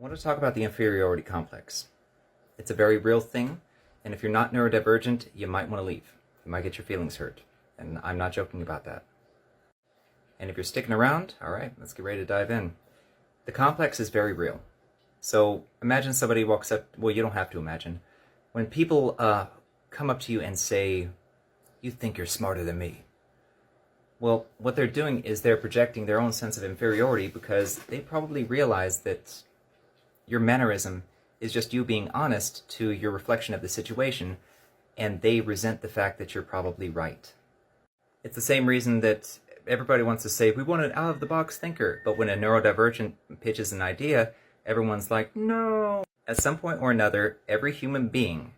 I want to talk about the inferiority complex. It's a very real thing, and if you're not neurodivergent, you might want to leave. You might get your feelings hurt, and I'm not joking about that. And if you're sticking around, all right, let's get ready to dive in. The complex is very real. So imagine somebody walks up, well, you don't have to imagine. When people come up to you and say, you think you're smarter than me. Well, what they're doing is they're projecting their own sense of inferiority because they probably realize that your mannerism is just you being honest to your reflection of the situation, and they resent the fact that you're probably right. It's the same reason that everybody wants to say, we want an out-of-the-box thinker, but when a neurodivergent pitches an idea, everyone's like, no. At some point or another, every human being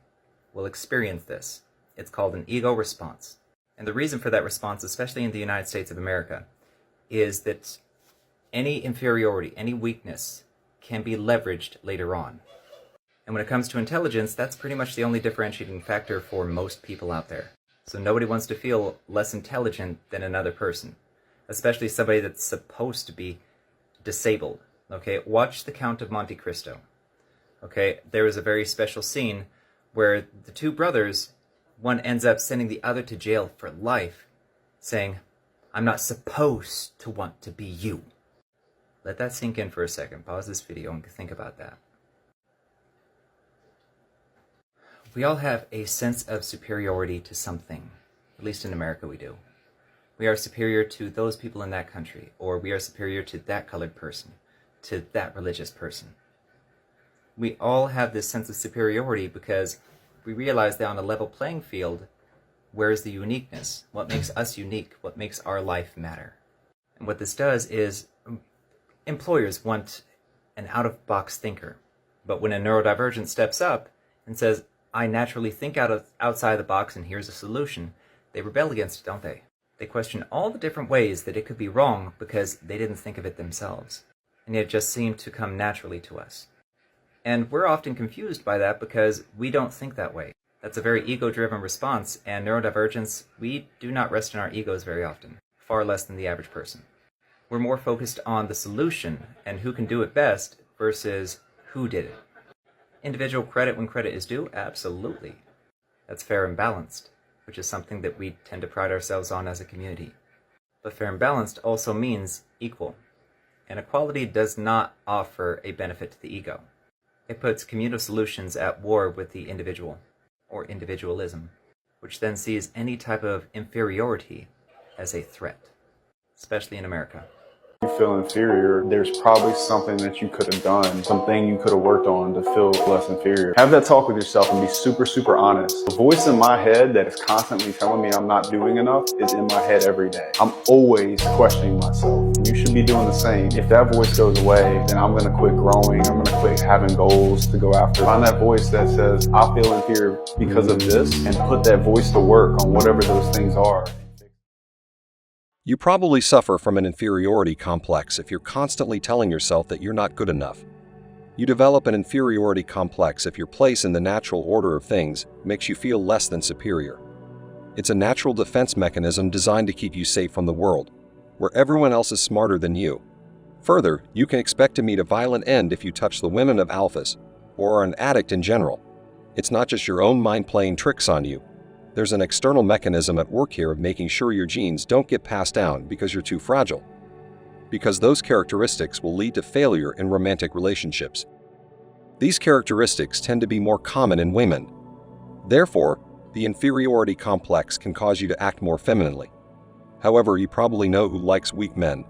will experience this. It's called an ego response. And the reason for that response, especially in the United States of America, is that any inferiority, any weakness, can be leveraged later on. And when it comes to intelligence, that's pretty much the only differentiating factor for most people out there. So nobody wants to feel less intelligent than another person, especially somebody that's supposed to be disabled. Okay, watch The Count of Monte Cristo. Okay, there is a very special scene where the two brothers, one ends up sending the other to jail for life, saying, I'm not supposed to want to be you. Let that sink in for a second. Pause this video and think about that. We all have a sense of superiority to something. At least in America we do. We are superior to those people in that country, or we are superior to that colored person, to that religious person. We all have this sense of superiority because we realize that on a level playing field, where is the uniqueness? What makes us unique? What makes our life matter? And what this does is employers want an out-of-box thinker. But when a neurodivergent steps up and says, I naturally think outside the box and here's a solution, they rebel against it, don't they? They question all the different ways that it could be wrong because they didn't think of it themselves. And it just seemed to come naturally to us. And we're often confused by that because we don't think that way. That's a very ego-driven response, and neurodivergence, we do not rest in our egos very often, far less than the average person. We're more focused on the solution and who can do it best versus who did it. Individual credit when credit is due? Absolutely. That's fair and balanced, which is something that we tend to pride ourselves on as a community. But fair and balanced also means equal. And equality does not offer a benefit to the ego. It puts communal solutions at war with the individual, or individualism, which then sees any type of inferiority as a threat, especially in America. You feel inferior, there's probably something that you could have done, something you could have worked on to feel less inferior. Have that talk with yourself and be super honest. The voice in my head that is constantly telling me I'm not doing enough is in my head every day. I'm always questioning myself. You should be doing the same. If that voice goes away, then I'm gonna quit growing. I'm gonna quit having goals to go after. Find that voice that says, I feel inferior because of this, and put that voice to work on whatever those things are. You probably suffer from an inferiority complex if you're constantly telling yourself that you're not good enough. You develop an inferiority complex if your place in the natural order of things makes you feel less than superior. It's a natural defense mechanism designed to keep you safe from the world, where everyone else is smarter than you. Further, you can expect to meet a violent end if you touch the women of alphas, or are an addict in general. It's not just your own mind playing tricks on you. There's an external mechanism at work here of making sure your genes don't get passed down because you're too fragile. Because those characteristics will lead to failure in romantic relationships. These characteristics tend to be more common in women. Therefore, the inferiority complex can cause you to act more femininely. However, you probably know who likes weak men.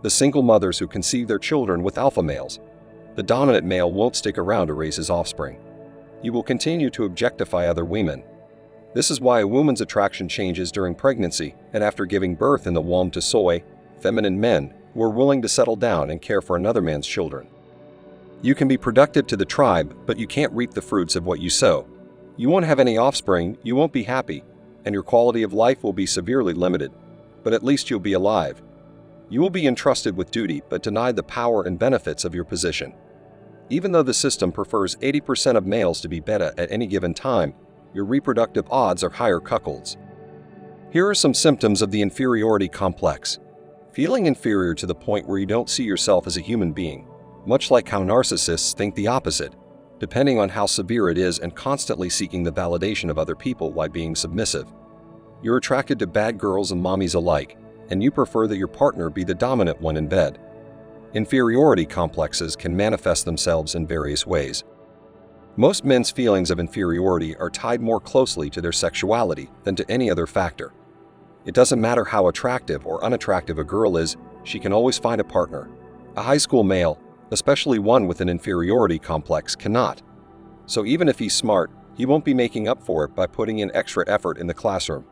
The single mothers who conceive their children with alpha males. The dominant male won't stick around to raise his offspring. You will continue to objectify other women. This is why a woman's attraction changes during pregnancy and after giving birth in the womb to soy, feminine men who are willing to settle down and care for another man's children. You can be productive to the tribe, but you can't reap the fruits of what you sow. You won't have any offspring, you won't be happy, and your quality of life will be severely limited. But at least you'll be alive. You will be entrusted with duty, but denied the power and benefits of your position. Even though the system prefers 80% of males to be beta at any given time, your reproductive odds are higher cuckolds. Here are some symptoms of the inferiority complex. Feeling inferior to the point where you don't see yourself as a human being. much like how narcissists think the opposite, depending on how severe it is and constantly seeking the validation of other people while being submissive. You're attracted to bad girls and mommies alike, and you prefer that your partner be the dominant one in bed. Inferiority complexes can manifest themselves in various ways. Most men's feelings of inferiority are tied more closely to their sexuality than to any other factor. It doesn't matter how attractive or unattractive a girl is, she can always find a partner. A high school male, especially one with an inferiority complex, cannot. So even if he's smart, he won't be making up for it by putting in extra effort in the classroom.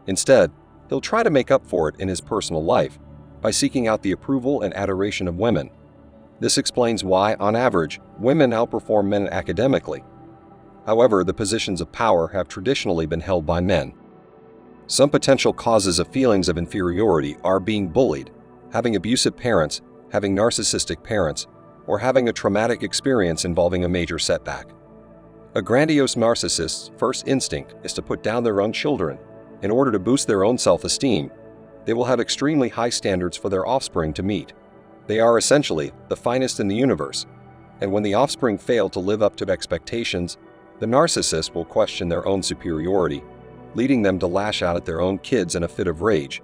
Instead, he'll try to make up for it in his personal life by seeking out the approval and adoration of women. This explains why, on average, women outperform men academically. However, the positions of power have traditionally been held by men. Some potential causes of feelings of inferiority are being bullied, having abusive parents, having narcissistic parents, or having a traumatic experience involving a major setback. A grandiose narcissist's first instinct is to put down their own children. In order to boost their own self-esteem, they will have extremely high standards for their offspring to meet. They are essentially the finest in the universe, and when the offspring fail to live up to expectations, the narcissist will question their own superiority, leading them to lash out at their own kids in a fit of rage.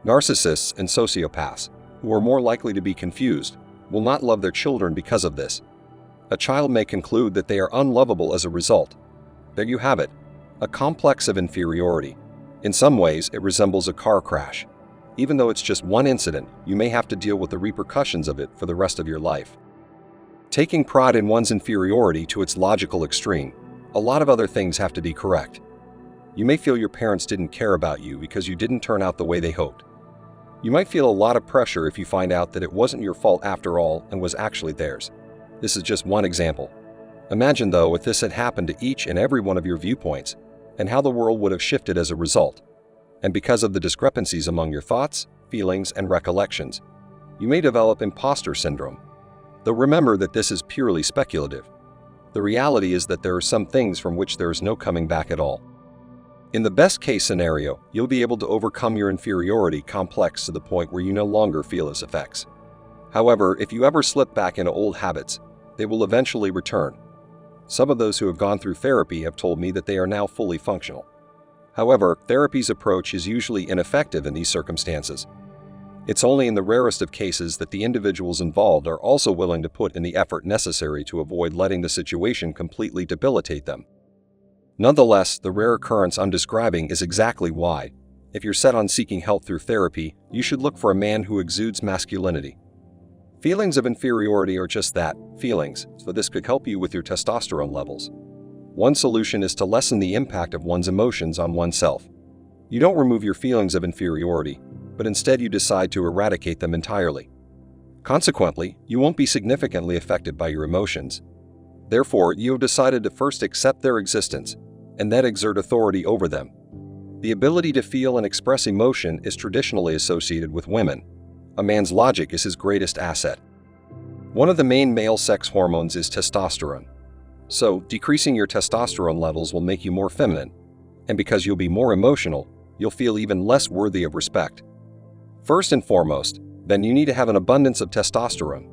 Narcissists and sociopaths, who are more likely to be confused, will not love their children because of this. A child may conclude that they are unlovable as a result. There you have it, a complex of inferiority. In some ways, it resembles a car crash. Even though it's just one incident, you may have to deal with the repercussions of it for the rest of your life. Taking pride in one's inferiority to its logical extreme, a lot of other things have to be correct. You may feel your parents didn't care about you because you didn't turn out the way they hoped. You might feel a lot of pressure if you find out that it wasn't your fault after all and was actually theirs. This is just one example. Imagine, though, if this had happened to each and every one of your viewpoints, and how the world would have shifted as a result. And because of the discrepancies among your thoughts, feelings, and recollections, you may develop imposter syndrome. Though remember that this is purely speculative. The reality is that there are some things from which there is no coming back at all. In the best case scenario, you'll be able to overcome your inferiority complex to the point where you no longer feel its effects. However, if you ever slip back into old habits, they will eventually return. Some of those who have gone through therapy have told me that they are now fully functional. However, therapy's approach is usually ineffective in these circumstances. It's only in the rarest of cases that the individuals involved are also willing to put in the effort necessary to avoid letting the situation completely debilitate them. Nonetheless, the rare occurrence I'm describing is exactly why, if you're set on seeking help through therapy, you should look for a man who exudes masculinity. Feelings of inferiority are just that, feelings, so this could help you with your testosterone levels. One solution is to lessen the impact of one's emotions on oneself. You don't remove your feelings of inferiority, but instead you decide to eradicate them entirely. Consequently, you won't be significantly affected by your emotions. Therefore, you have decided to first accept their existence, and then exert authority over them. The ability to feel and express emotion is traditionally associated with women. A man's logic is his greatest asset. One of the main male sex hormones is testosterone. So, decreasing your testosterone levels will make you more feminine, and because you'll be more emotional, you'll feel even less worthy of respect. First and foremost, then you need to have an abundance of testosterone.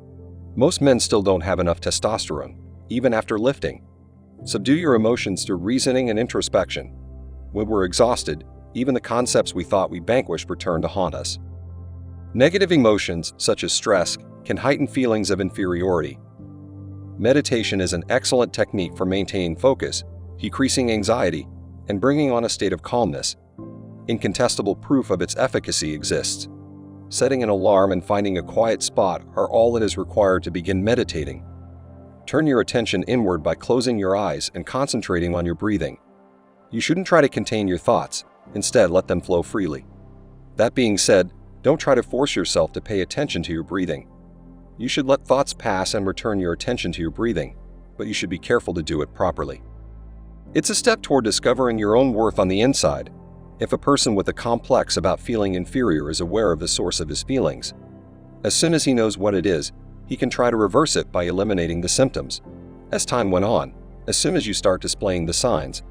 Most men still don't have enough testosterone, even after lifting. Subdue your emotions through reasoning and introspection. When we're exhausted, even the concepts we thought we vanquished return to haunt us. Negative emotions, such as stress, can heighten feelings of inferiority. Meditation is an excellent technique for maintaining focus, decreasing anxiety, and bringing on a state of calmness. Incontestable proof of its efficacy exists. Setting an alarm and finding a quiet spot are all that is required to begin meditating. Turn your attention inward by closing your eyes and concentrating on your breathing. You shouldn't try to contain your thoughts, instead let them flow freely. That being said, don't try to force yourself to pay attention to your breathing. You should let thoughts pass and return your attention to your breathing, but you should be careful to do it properly. It's a step toward discovering your own worth on the inside. If a person with a complex about feeling inferior is aware of the source of his feelings, as soon as he knows what it is, he can try to reverse it by eliminating the symptoms. As time went on, as soon as you start displaying the signs,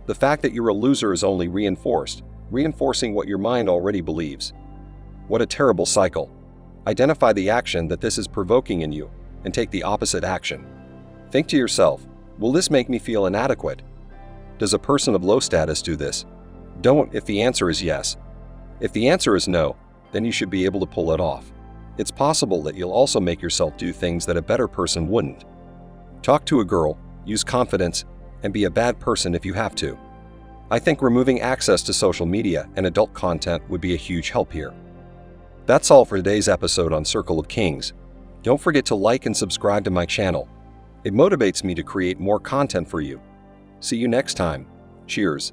the fact that you're a loser is only reinforcing what your mind already believes. What a terrible cycle. Identify the action that this is provoking in you, and take the opposite action. Think to yourself, will this make me feel inadequate? Does a person of low status do this? Don't if the answer is yes. If the answer is no, then you should be able to pull it off. It's possible that you'll also make yourself do things that a better person wouldn't. Talk to a girl, use confidence, and be a bad person if you have to. I think removing access to social media and adult content would be a huge help here. That's all for today's episode on Circle of Kings. Don't forget to like and subscribe to my channel. It motivates me to create more content for you. See you next time. Cheers.